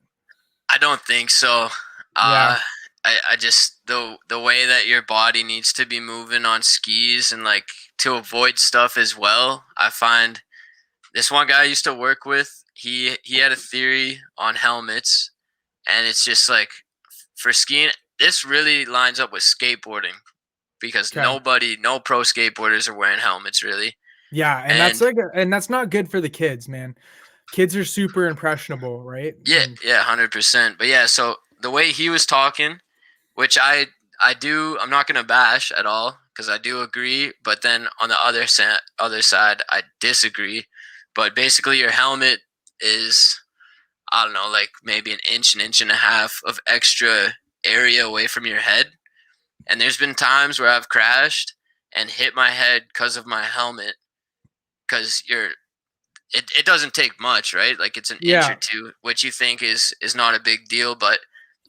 I don't think so. Yeah. I just the way that your body needs to be moving on skis and like to avoid stuff as well. I find this one guy I used to work with. He had a theory on helmets, and it's just like for skiing. This really lines up with skateboarding because Okay. no pro skateboarders are wearing helmets really. Yeah, and And that's not good for the kids, man. Kids are super impressionable, right? yeah, And yeah, 100%. But yeah, so the way he was talking, which I do, I'm not gonna bash at all because I do agree. But then on the other side, I disagree. But basically, your helmet is, I don't know, like maybe an inch and a half of extra area away from your head. And there's been times where I've crashed and hit my head because of my helmet because it doesn't take much, right? Like it's an inch or yeah, two, which you think is not a big deal, but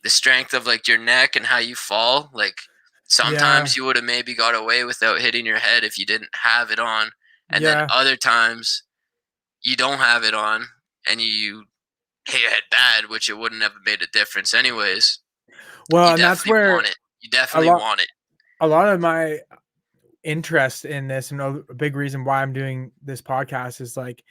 the strength of like your neck and how you fall, like yeah, sometimes you would have maybe got away without hitting your head if you didn't have it on, and then yeah. other times you don't have it on and you hit your head bad, which it wouldn't have made a difference anyways. You Well, and that's definitely want where it. You a definitely lot want it. a lot of my interest in this, and a big reason why I'm doing this podcast is like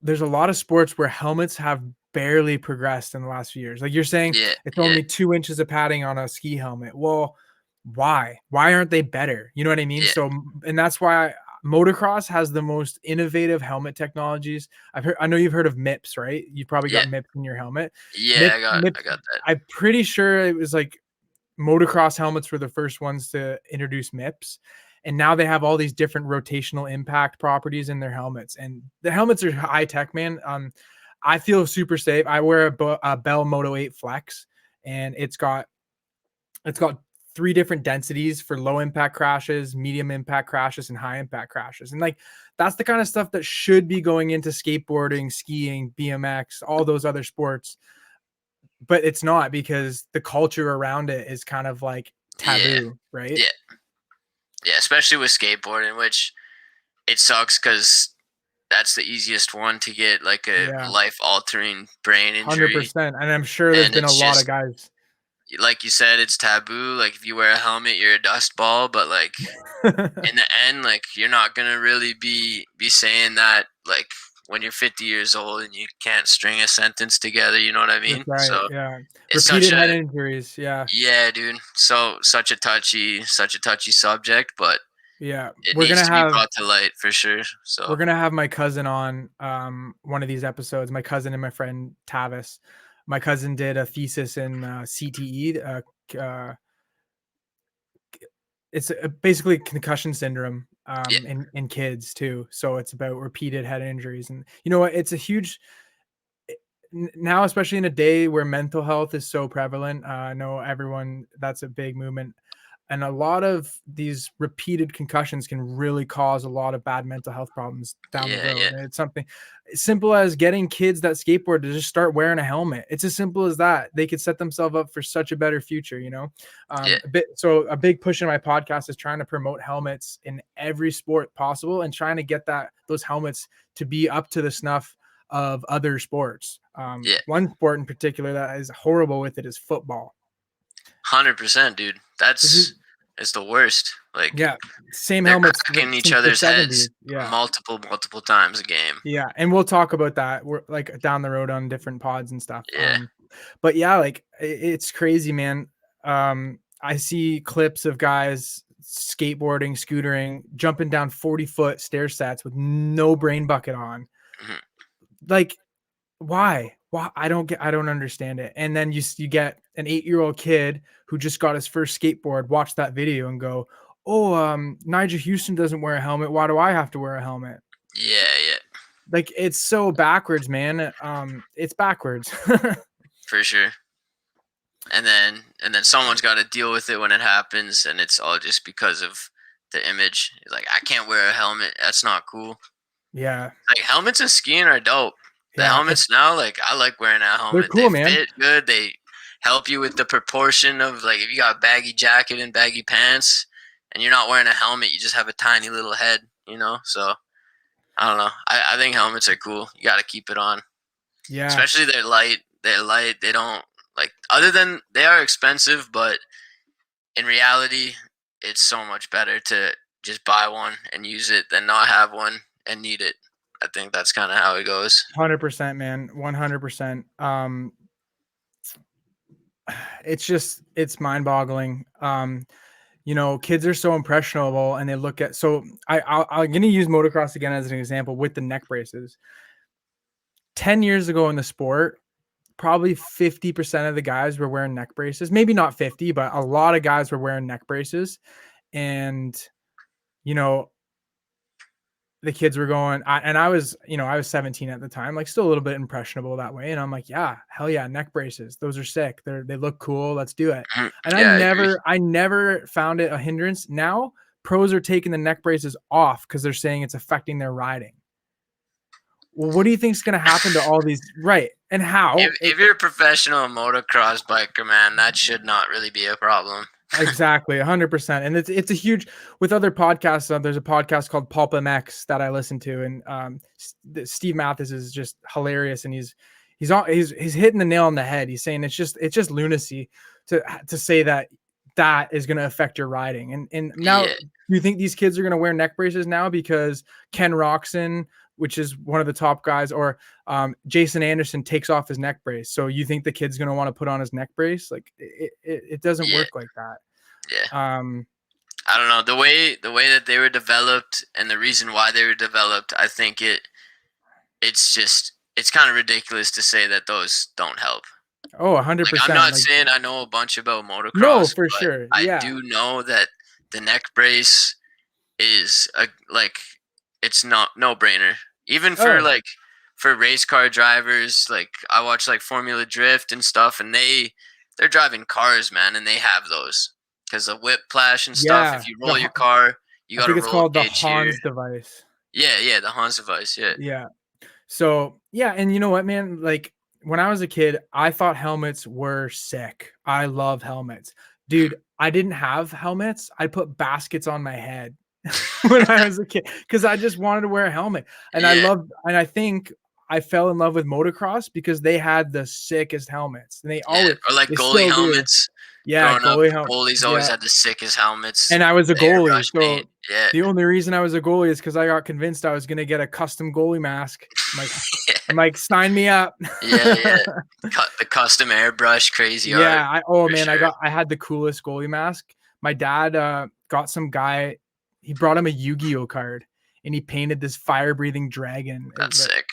there's a lot of sports where helmets have barely progressed in the last few years. Like you're saying, Yeah, it's yeah, only 2 inches of padding on a ski helmet. Well, why? Why aren't they better? You know what I mean? yeah, So, and that's why motocross has the most innovative helmet technologies. I know you've heard of MIPS, right? You've probably yeah, got MIPS in your helmet. yeah. MIPS, I MIPS. got that. I'm pretty sure it was like motocross helmets were the first ones to introduce MIPS, and now they have all these different rotational impact properties in their helmets, and the helmets are high tech, man. I feel super safe. I wear a Bell Moto 8 Flex, and it's got three different densities for low impact crashes, medium impact crashes, and high impact crashes. And like, that's the kind of stuff that should be going into skateboarding, skiing, BMX, all those other sports. But it's not, because the culture around it is kind of like Yeah. taboo, right? Yeah. Yeah. Especially with skateboarding, which it sucks because that's the easiest one to get like a Yeah, life altering brain injury. 100%. And I'm sure there's And been a it's lot of just, guys. like you said, it's taboo. Like if you wear a helmet, you're a dust ball. But like in the end, like you're not gonna really be saying that like when you're 50 years old and you can't string a sentence together. You know what I That's mean? right. So Yeah. it's such Repeated head a, injuries. Yeah. yeah, dude. So such a touchy subject, but Yeah. it needs to be brought to light for sure. We're So gonna have my cousin on one of these episodes. My cousin and my friend Tavis. My cousin did a thesis in CTE. Uh, it's basically concussion syndrome yeah, in kids too. So it's about repeated head injuries, and you know what? It's a huge now, especially in a day where mental health is so prevalent. I know everyone, that's a big movement. And a lot of these repeated concussions can really cause a lot of bad mental health problems down the yeah, yeah, road. And it's something as simple as getting kids that skateboard to just start wearing a helmet. It's as simple as that. They could set themselves up for such a better future, you know? yeah, A big push in my podcast is trying to promote helmets in every sport possible, and trying to get those helmets to be up to the snuff of other sports. yeah. One sport in particular that is horrible with it is football. 100%, dude. If you, It's the worst. Like yeah, same they're helmets cracking each since the other's heads 70s. Yeah. multiple times a game. Yeah. And we'll talk about that. We're like down the road on different pods and stuff. Yeah. But yeah, like it's crazy, man. I see clips of guys skateboarding, scootering, jumping down 40-foot stair sets with no brain bucket on. Mhm. Like, why I don't understand it. And then you get an 8-year-old kid who just got his first skateboard, watch that video and go, oh, Nigel Houston doesn't wear a helmet, why do I have to wear a helmet? Yeah, yeah, Like, it's so backwards, man. It's backwards. for sure. And then someone's got to deal with it when it happens, and it's all just because of the image. Like I can't wear a helmet. That's not cool. Yeah, Like helmets and skiing are dope. The yeah, helmets now, like I like wearing a they're helmet. They cool, man. fit good. They help you with the proportion of like if you got a baggy jacket and baggy pants, and you're not wearing a helmet, you just have a tiny little head. You know, so I don't know. I think helmets are cool. You got to keep it on, Yeah, especially they're light. They're light. They don't like other than they are expensive, but in reality, it's so much better to just buy one and use it than not have one and need it. I think that's kind of how it goes. 100%, man. 100%. It's mind-boggling. You know, kids are so impressionable, and they look at, so I'm gonna use motocross again as an example with the neck braces. 10 years ago in the sport, probably 50% of the guys were wearing neck braces. Maybe not 50, but a lot of guys were wearing neck braces. And, you know, the kids were going, and I was, I was 17 at the time, like still a little bit impressionable that way. And I'm like, yeah, hell yeah, neck braces. Those are sick. They look cool. Let's do it. Mhm. And Yeah, I agree. I never found it a hindrance. Now pros are taking the neck braces off because they're saying it's affecting their riding. Well, what do you think is going to happen to all these? Right. And how? If you're a professional motocross biker, man, that should not really be a problem. Exactly, 100%. And it's a huge, with other podcasts. There's a podcast called Pulp MX that I listen to, and Steve Mathis is just hilarious, and he's hitting the nail on the head. He's saying it's just lunacy to say that is going to affect your riding. And now, Yeah, do you think these kids are going to wear neck braces now because Ken Roxon, which is one of the top guys, or Jason Anderson takes off his neck brace? So you think the kid's going to want to put on his neck brace? Like, it doesn't yeah, work like that. yeah. Um, I don't know the way that they were developed and the reason why they were developed. I think it's kind of ridiculous to say that those don't help. oh, Like I'm 100%. not Like, saying I know a bunch about no, motocross, for but sure. I Yeah. do know that the neck brace is like it's not no brainer. Even for Oh, like for race car drivers, like I watch like Formula Drift and stuff, and they're driving cars, man, and they have those because the whiplash and stuff. yeah. If you roll your car, you I got a think it's roll called the cage here. Hans device. Yeah, yeah, the Hans device. Yeah, Yeah. So, yeah, and you know what, man? Like when I was a kid, I thought helmets were sick. I love helmets. Dude, I didn't have helmets. I put baskets on my head when I was a kid because I just wanted to wear a helmet. And yeah, I think I fell in love with motocross because they had the sickest helmets. And yeah. Or like they goalie still do. helmets. Yeah, Growing up, goalie helmet. goalies always Yeah. had the sickest helmets. And I was a The goalie, airbrush so paint. Yeah, the only reason I was a goalie is because I got convinced I was gonna get a custom goalie mask. I'm like, "Sign me up." yeah, yeah. Cut the custom airbrush, crazy art Yeah, oh for man, sure. I had the coolest goalie mask. My dad, got some guy, he brought him a Yu-Gi-Oh card, and he painted this fire-breathing dragon. That's sick.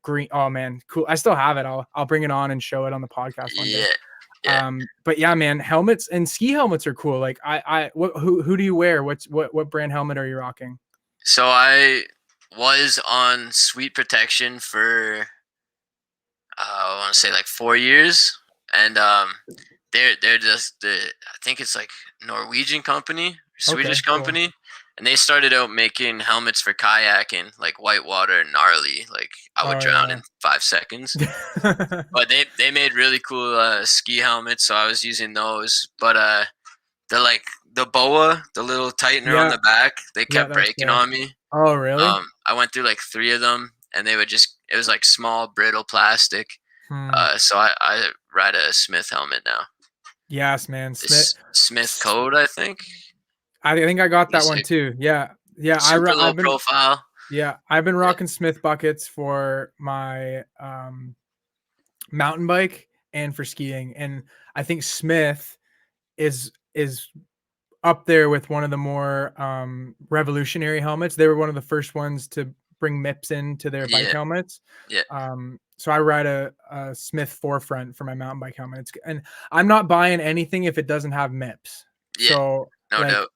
Green. Oh man, cool. I still have it. I'll bring it on and show it on the podcast one day. Yeah, yeah. But yeah, man, helmets and ski helmets are cool. Like who do you wear? What brand helmet are you rocking? So I was on Sweet Protection for I want to say like 4 years, and they're just I think it's like Norwegian company, Okay, Swedish cool. company, and they started out making helmets for kayaking, like whitewater gnarly. Like I would Oh drown yeah. in 5 seconds. But they made really cool ski helmets, so I was using those. But the like the boa, the little tightener on Yeah, the back, they yeah, kept that's breaking fair. on me. Oh really? I went through like three of them, and they would just it was like small brittle plastic. Hmm. So I ride a Smith helmet now. Yes, man. This Smith S- Code, I think. I think I got that He's one sick. too. Yeah. Yeah, Super low profile. I've been Yeah, rocking Smith buckets for my mountain bike and for skiing. And I think Smith is up there with one of the more revolutionary helmets. They were one of the first ones to bring MIPS into their bike yeah, helmets. yeah, So I ride a Smith Forefront for my mountain bike helmet. And I'm not buying anything if it doesn't have MIPS. yeah. So No like doubt.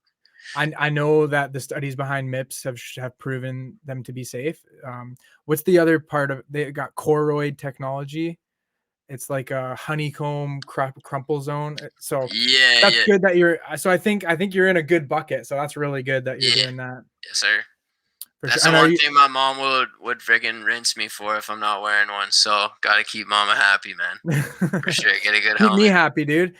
I know that the studies behind MIPS have proven them to be safe. What's the other part of they got Coroid technology? It's like a honeycomb crumple zone. So Yeah, that's yeah, good that so I think you're in a good bucket. So that's really good that you're yeah. doing that Yes, sir. for sure. That's the And are one you thing my mom would friggin' rinse me for if I'm not wearing one. So gotta keep mama happy, man. For sure. Get a good keep me helmet. happy, dude.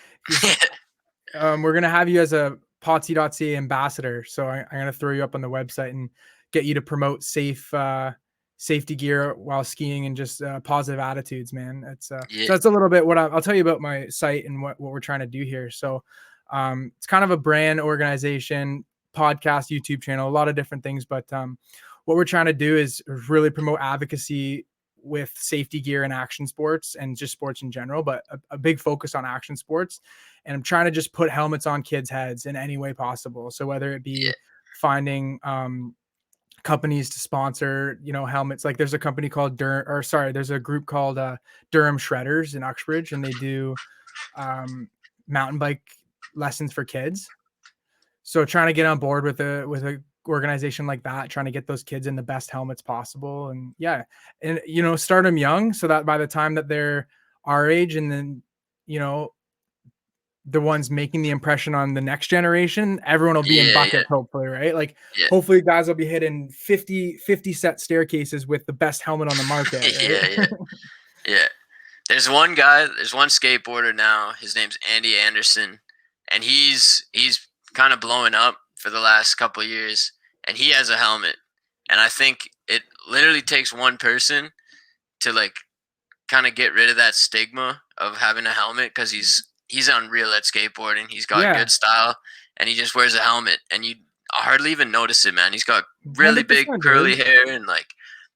We're gonna have you as a Potsy.ca ambassador. So I'm gonna throw you up on the website and get you to promote safety gear while skiing and just positive attitudes, man. Yeah, So that's a little bit what I'll tell you about my site and what we're trying to do here. So it's kind of a brand organization, podcast, YouTube channel, a lot of different things. But what we're trying to do is really promote advocacy with safety gear and action sports and just sports in general, but a big focus on action sports. And I'm trying to just put helmets on kids' heads in any way possible. So whether it yeah, be finding companies to sponsor, helmets. Like there's a company called there's a group called Durham Shredders in Uxbridge, and they do mountain bike lessons for kids. So trying to get on board with a organization like that, trying to get those kids in the best helmets possible, and yeah, and start them young so that by the time that they're our age, and then you know the ones making the impression on the next generation, everyone will be in yeah, yeah, buckets, hopefully, right? Like, yeah, hopefully, guys will be hitting 50 set staircases with the best helmet on the market, right? yeah, yeah, yeah. There's one skateboarder now. His name's Andy Anderson, and he's kind of blowing up for the last couple of years, and he has a helmet. And I think it literally takes one person to like kind of get rid of that stigma of having a helmet because he's unreal at skateboarding. He's got Yeah, good style, and he just wears a helmet, and you hardly even notice it, man. He's got really big 100%, curly dude. hair, and like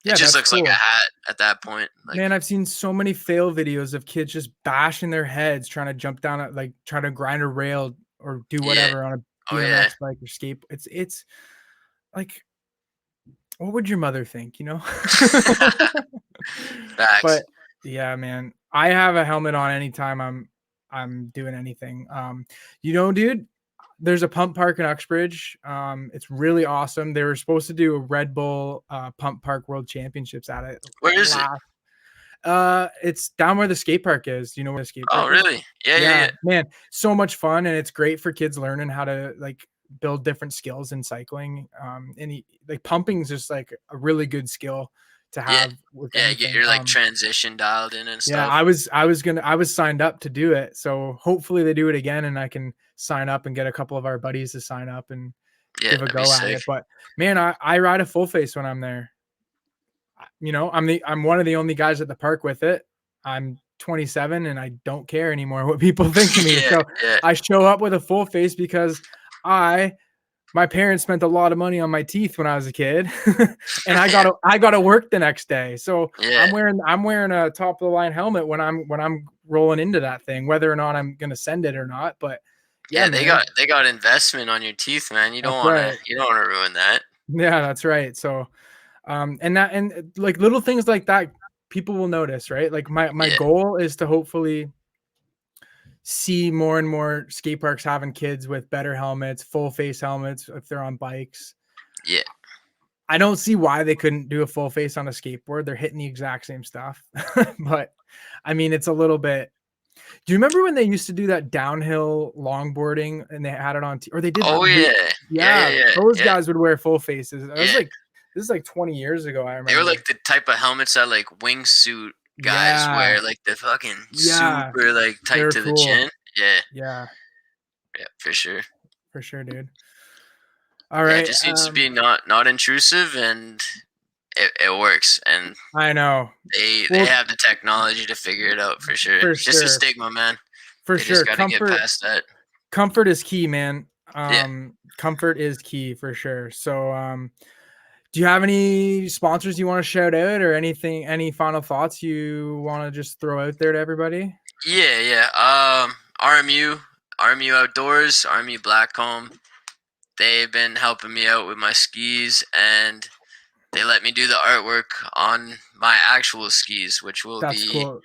it Yeah, just that's looks like a cool. hat at that point. Like Man, I've seen so many fail videos of kids just bashing their heads trying to jump down at like trying to grind a rail or do yeah, whatever on a oh yeah, BMX bike or skate. It's like, what would your mother think, you know? facts. But yeah, man, I have a helmet on anytime I'm doing anything. Dude, there's a pump park in Uxbridge. It's really awesome. They were supposed to do a Red Bull pump park world championships at it Where is it? last. It's down where the skate park is. Do you know where the skate Oh, park is? really? Yeah, yeah, Yeah, yeah. man, so much fun, and it's great for kids learning how to like build different skills in cycling. Like pumping is just like a really good skill to Yeah, have with yeah. Get anything. your like transition dialed in and Yeah, stuff. I was signed up to do it. So hopefully they do it again and I can sign up and get a couple of our buddies to sign up and Yeah, give a that'd be go at sick. it. But man, I ride a full face when I'm there. You know, I'm one of the only guys at the park with it. I'm 27 and I don't care anymore what people think of me. Yeah, So yeah, I show up with a full face because I my parents spent a lot of money on my teeth when I was a kid, and I gotta work the next day. So yeah, I'm wearing a top of the line helmet when I'm rolling into that thing, whether or not I'm gonna send it or not. But yeah, yeah. They man, got investment on your teeth, man. that's right. You don't wanna ruin that. Yeah, that's right. So like little things like that, people will notice, right? Like my Yeah, goal is to hopefully see more and more skate parks having kids with better helmets, full face helmets if they're on bikes. yeah. I don't see why they couldn't do a full face on a skateboard. They're hitting the exact same stuff. But I mean, it's a little bit. Do you remember when they used to do that downhill longboarding and they had it on or they did Oh yeah, yeah, yeah, yeah, yeah, those yeah, guys would wear full faces. It was yeah. like this is like 20 years ago, I They were remember. like the type of helmets that like wingsuit guys Yeah. wear, like the fucking Yeah. super like tight They're to the cool. chin. Yeah, Yeah, yeah, for sure. for sure, dude. All Yeah, it right. just needs to be not intrusive, and it works. And I know. they Well, have the technology to figure it out for sure. for Just a sure. stigma, man. For They just sure. got to get past that. Comfort is key, man. Yeah. Comfort is key for sure. So, do you have any sponsors you want to shout out or anything, any final thoughts you want to just throw out there to everybody? Yeah, yeah. RMU Outdoors, RMU Blackcomb. They've been helping me out with my skis, and they let me do the artwork on my actual skis, which will That's be cool.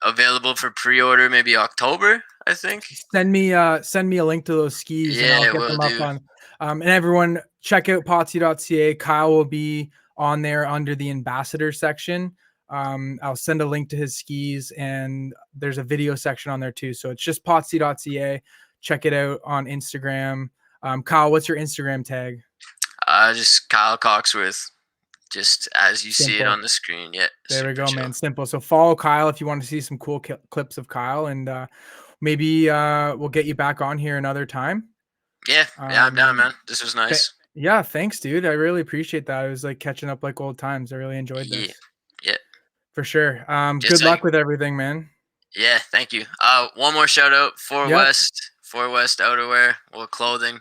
available for pre-order maybe October, I think. Send me a link to those skis and I'll Yeah, get will them up do. on and everyone check out Potsy.ca. Kyle will be on there under the ambassador section. I'll send a link to his skis and there's a video section on there too. So it's just Potsy.ca. Check it out on Instagram. Kyle, what's your Instagram tag? Just Kyle Coxworth, just as you see it Simple. on the screen. Yeah, There we super go, chill. man. Simple. So follow Kyle if you want to see some cool clips of Kyle, and maybe we'll get you back on here another time. Yeah, yeah, I'm down, Um, man. This was nice. yeah, thanks, dude. I really appreciate that. It was like catching up like old times. I really enjoyed Yeah, this yeah. for sure. Good Just luck like with everything, man. Yeah, thank you. One more shout out Yep, Four West Outerwear, well clothing,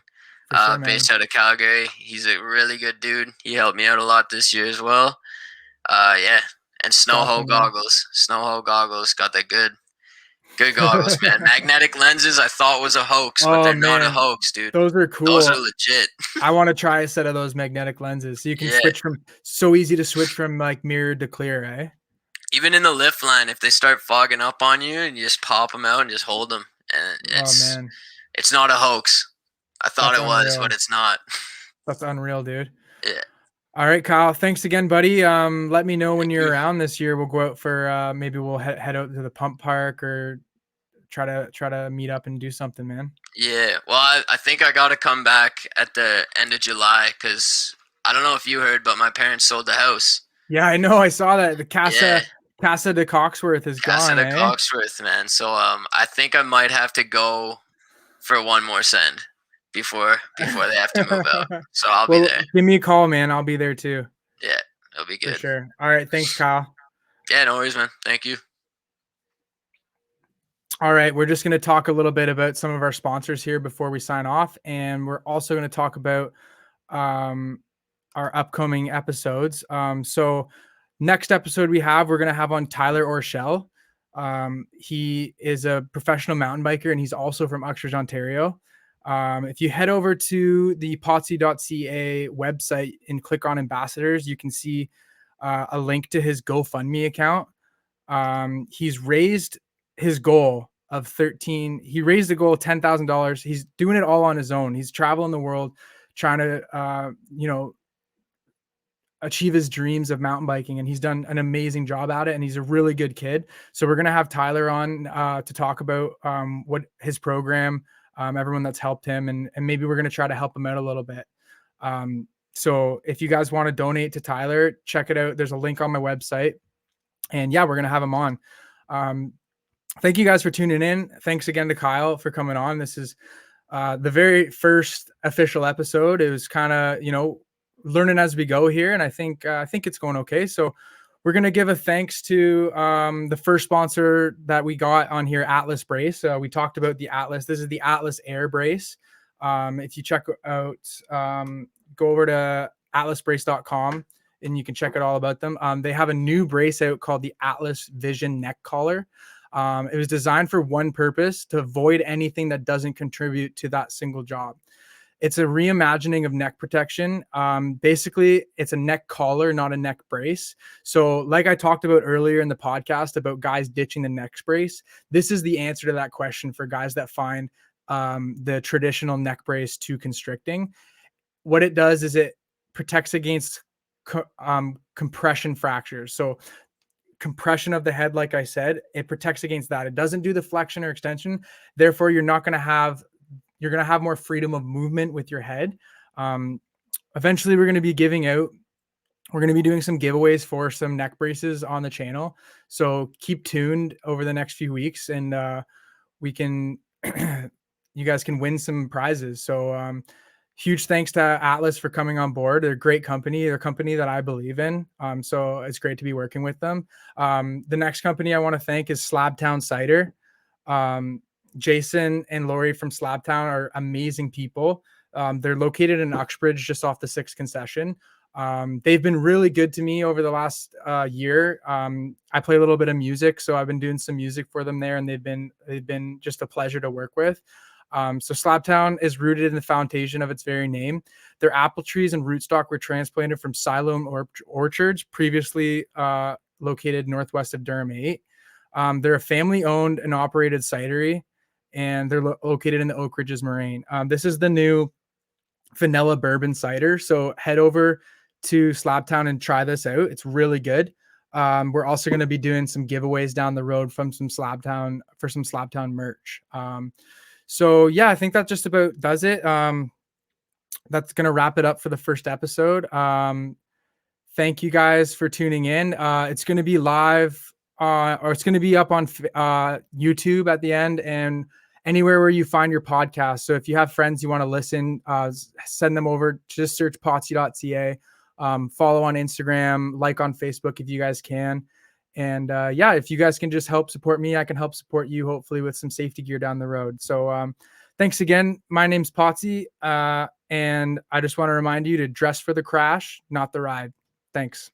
for sure, based man. out of Calgary. He's a really good dude. He helped me out a lot this year as well. Yeah, and It's awesome, man. Snow Ho goggles, got the good goggles, man. Magnetic lenses, I thought was a hoax, but Oh they're not a man, hoax, dude. those are Those are cool. legit. I want to try a set of those magnetic lenses so you can Yeah, switch from so easy to switch from like mirrored to clear, eh? even in the lift line, if they start fogging up on you, and you just pop them out and just hold them, and Oh man, it's not a hoax. I thought that's it was, but unreal. it's not. That's unreal, dude. Yeah. All right, Kyle. Thanks again, buddy. Let me know when Thank you're you. around this year. We'll go out for maybe we'll head out to the pump park or try to meet up and do something, man. Yeah. Well, I think I got to come back at the end of July because I don't know if you heard, but my parents sold the house. Yeah, I know. I saw that the Yeah. Casa de Coxworth is Casa gone, de eh? Coxworth, man. So I think I might have to go for one more send before they have to move out. So I'll be Well, there. give me a call, man. I'll be there too, Yeah, it'll be for good. sure. All right, thanks, Kyle. Yeah, no worries, man. Thank you. All right, we're just going to talk a little bit about some of our sponsors here before we sign off, and we're also going to talk about um, our upcoming episodes. So next episode we're going to have on Tyler Orshell. He is a professional mountain biker and he's also from Uxbridge, Ontario. If you head over to the Potsy.ca website and click on ambassadors, you can see a link to his GoFundMe account. He's raised his goal of 13. He raised the goal of $10,000. He's doing it all on his own. He's traveling the world trying to, achieve his dreams of mountain biking, and he's done an amazing job at it, and he's a really good kid. So we're going to have Tyler on to talk about what his program, everyone that's helped him, and maybe we're going to try to help him out a little bit. So if you guys want to donate to Tyler, check it out. There's a link on my website, and yeah, we're going to have him on. Thank you guys for tuning in. Thanks again to Kyle for coming on. This is the very first official episode. It was kind of, learning as we go here, and I think it's going okay. So we're going to give a thanks to the first sponsor that we got on here, Atlas Brace. We talked about the Atlas. This is the Atlas Air Brace. If you check out, go over to atlasbrace.com and you can check out all about them. They have a new brace out called the Atlas Vision Neck Collar. It was designed for one purpose: to avoid anything that doesn't contribute to that single job. It's a reimagining of neck protection. Basically, it's a neck collar, not a neck brace. So like I talked about earlier in the podcast about guys ditching the neck brace, this is the answer to that question for guys that find the traditional neck brace too constricting. What it does is it protects against compression fractures. So compression of the head, like I said, it protects against that. It doesn't do the flexion or extension. Therefore, you're going to have more freedom of movement with your head. Eventually, we're going to be doing some giveaways for some neck braces on the channel. So keep tuned over the next few weeks, and you guys can win some prizes. So huge thanks to Atlas for coming on board. They're a great company. They're a company that I believe in. So it's great to be working with them. The next company I want to thank is Slabtown Cider. Jason and Lori from Slabtown are amazing people. They're located in Uxbridge, just off the 6th concession. They've been really good to me over the last year. I play a little bit of music, so I've been doing some music for them there, and they've been just a pleasure to work with. So Slabtown is rooted in the foundation of its very name. Their apple trees and rootstock were transplanted from Siloam orchards, previously located northwest of Durham 8. They're a family-owned and operated cidery, and they're located in the Oak Ridges Moraine. This is the new vanilla bourbon cider. So head over to Slabtown and try this out. It's really good. We're also going to be doing some giveaways down the road from some Slabtown merch. So yeah, I think that just about does it. That's going to wrap it up for the first episode. Thank you guys for tuning in. It's going to be live, or it's going to be up on YouTube at the end, and anywhere where you find your podcast. So if you have friends you want to listen, send them over. Just search Potsy.ca. Follow on Instagram, like on Facebook if you guys can. And yeah, if you guys can just help support me, I can help support you, hopefully with some safety gear down the road. So thanks again. My name's Potsy, and I just want to remind you to dress for the crash, not the ride. Thanks.